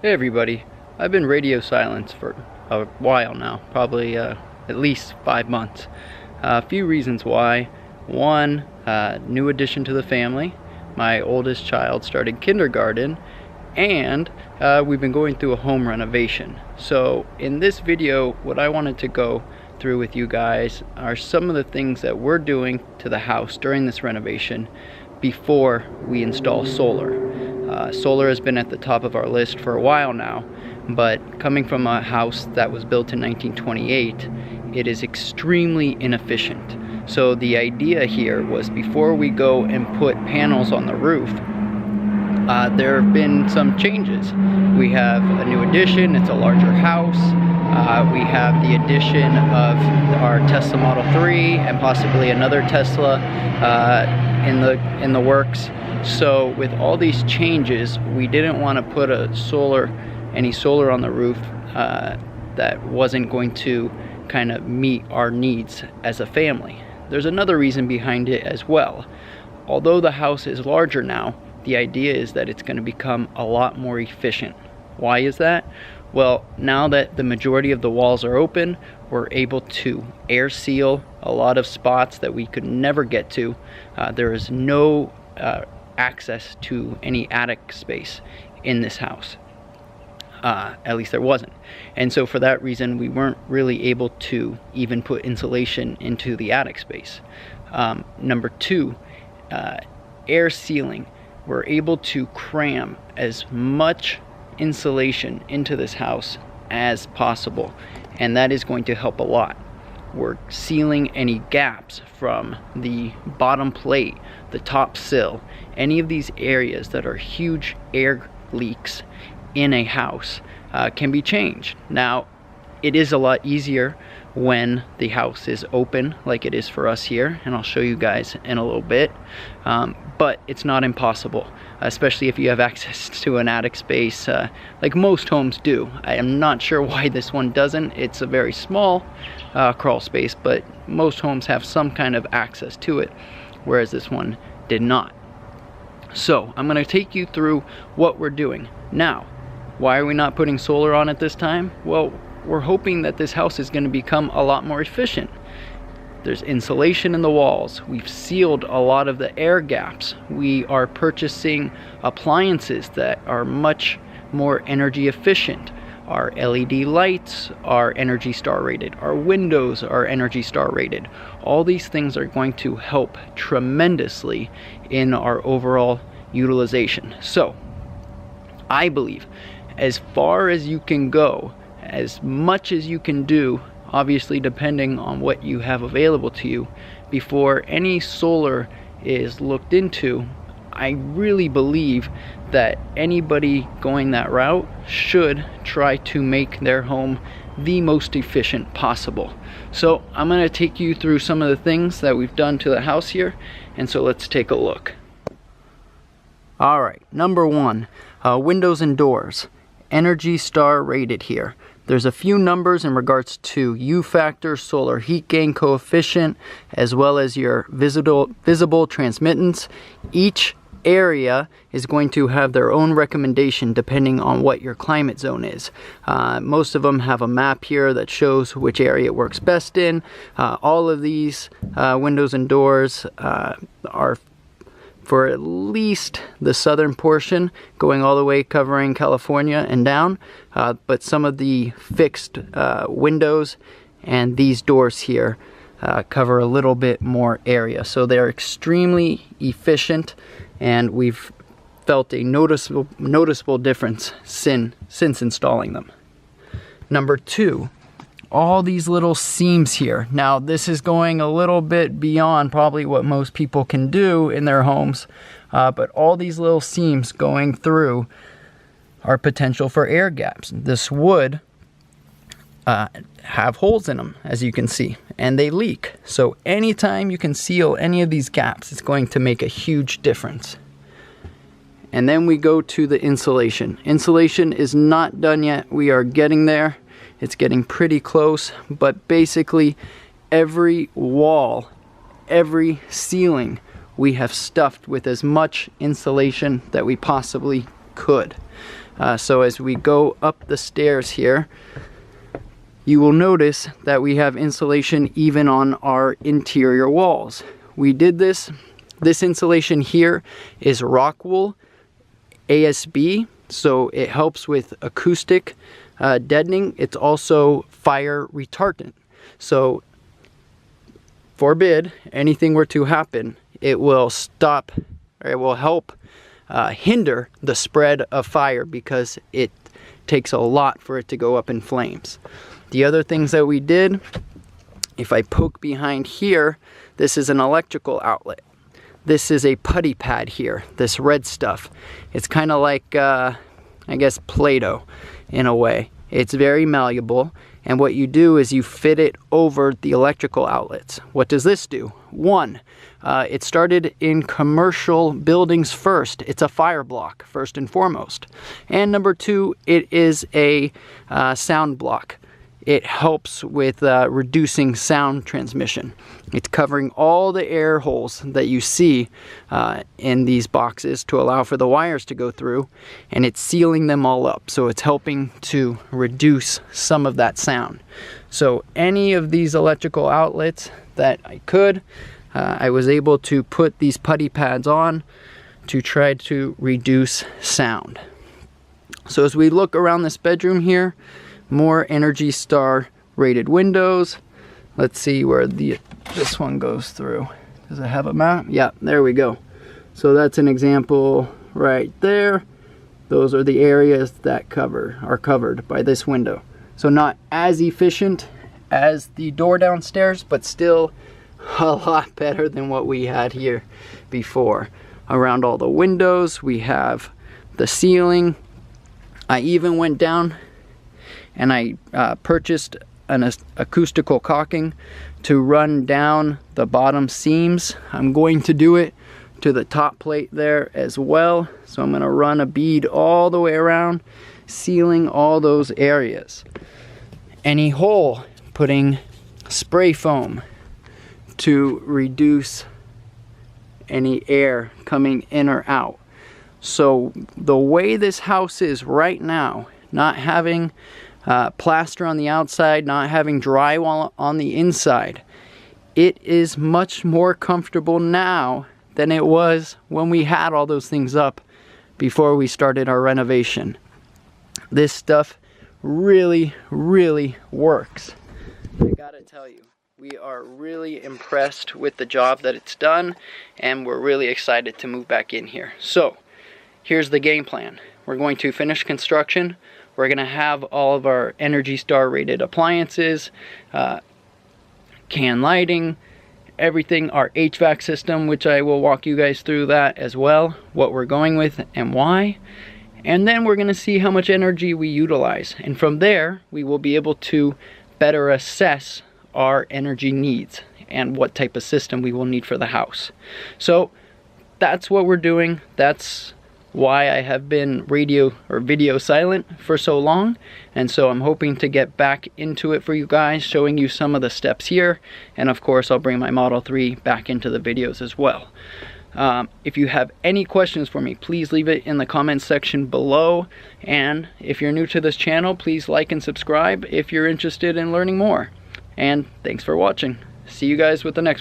Hey everybody, I've been radio silence for a while now, probably at least 5 months. A few reasons why. One, new addition to the family. My oldest child started kindergarten, and we've been going through a home renovation. So in this video, what I wanted to go through with you guys are some of the things that we're doing to the house during this renovation before we install solar. Solar has been at the top of our list for a while now, but coming from a house that was built in 1928, it is extremely inefficient. So the idea here was, before we go and put panels on the roof, there have been some changes. We have a new addition, it's a larger house. We have the addition of our Tesla Model 3 and possibly another Tesla in the works. So with all these changes, we didn't want to put any solar on the roof that wasn't going to kind of meet our needs as a family. There's another reason behind it as well. Although the house is larger now, the idea is that it's going to become a lot more efficient. Why is that? Well, now that the majority of the walls are open, we're able to air seal a lot of spots that we could never get to. There is no access to any attic space in this house. At least there wasn't. And so for that reason, we weren't really able to even put insulation into the attic space. Number two, air sealing. We're able to cram as much insulation into this house as possible, and that is going to help a lot. We're sealing any gaps from the bottom plate, the top sill, any of these areas that are huge air leaks in a house can be changed. Now, it is a lot easier when the house is open like it is for us here, and I'll show you guys in a little bit, but it's not impossible, especially if you have access to an attic space like most homes do. I am not sure why this one doesn't. It's a very small crawl space, but most homes have some kind of access to it, whereas this one did not. So I'm going to take you through what we're doing. Now, why are we not putting solar on at this time? Well, we're hoping that this house is going to become a lot more efficient. There's insulation in the walls. We've sealed a lot of the air gaps. We are purchasing appliances that are much more energy efficient. Our LED lights are ENERGY STAR rated. Our windows are ENERGY STAR rated. All these things are going to help tremendously in our overall utilization. So, I believe as far as you can go, as much as you can do, obviously depending on what you have available to you, before any solar is looked into, I really believe that anybody going that route should try to make their home the most efficient possible. So I'm going to take you through some of the things that we've done to the house here, and so let's take a look. Alright, number one, windows and doors. ENERGY STAR rated here. There's a few numbers in regards to U factor, solar heat gain coefficient, as well as your visible transmittance. Each area is going to have their own recommendation depending on what your climate zone is. Most of them have a map here that shows which area it works best in. All of these windows and doors are for at least the southern portion, going all the way covering California and down, but some of the fixed windows and these doors here cover a little bit more area. So they're extremely efficient, and we've felt a noticeable difference since installing them. Number two, all these little seams here. Now, this is going a little bit beyond probably what most people can do in their homes, but all these little seams going through are potential for air gaps. This wood have holes in them, as you can see, and they leak. So anytime you can seal any of these gaps, it's going to make a huge difference. And then we go to the insulation. Insulation is not done yet. We are getting there. It's getting pretty close, but basically every wall, every ceiling, we have stuffed with as much insulation that we possibly could. So as we go up the stairs here, you will notice that we have insulation even on our interior walls. We did this insulation here is rock wool ASB, so it helps with acoustic deadening. It's also fire retardant. So forbid anything were to happen, it will stop, or it will help hinder the spread of fire, because it takes a lot for it to go up in flames. The other things that we did, if I poke behind here, this is an electrical outlet. This is a putty pad here, this red stuff. It's kind of like, I guess, Play-Doh in a way. It's very malleable, and what you do is you fit it over the electrical outlets. What does this do? One, it started in commercial buildings first. It's a fire block, first and foremost. And number two, it is a sound block. It helps with reducing sound transmission. It's covering all the air holes that you see in these boxes to allow for the wires to go through, and it's sealing them all up. So it's helping to reduce some of that sound. So any of these electrical outlets that I could, I was able to put these putty pads on to try to reduce sound. So as we look around this bedroom here, more Energy Star rated windows. Let's see where this one goes through. Does it have a map? Yeah, there we go. So that's an example right there. Those are the areas that are covered by this window. So not as efficient as the door downstairs, but still a lot better than what we had here before. Around all the windows, we have the ceiling. I even went down and I purchased an acoustical caulking to run down the bottom seams. I'm going to do it to the top plate there as well. So I'm going to run a bead all the way around, sealing all those areas. Any hole, putting spray foam to reduce any air coming in or out. So the way this house is right now, not having plaster on the outside, not having drywall on the inside, it is much more comfortable now than it was when we had all those things up before we started our renovation. This stuff really, really works. I gotta tell you, we are really impressed with the job that it's done, and we're really excited to move back in here. So here's the game plan. We're going to finish construction. We're going to have all of our Energy Star rated appliances, can lighting, everything, our HVAC system, which I will walk you guys through that as well, what we're going with and why. And then we're going to see how much energy we utilize. And from there, we will be able to better assess our energy needs and what type of system we will need for the house. So that's what we're doing. That's why I have been radio or video silent for so long, and so I'm hoping to get back into it for you guys, showing you some of the steps here, and of course I'll bring my Model 3 back into the videos as well. If you have any questions for me, please leave it in the comments section below, and if you're new to this channel, please like and subscribe if you're interested in learning more. And thanks for watching. See you guys with the next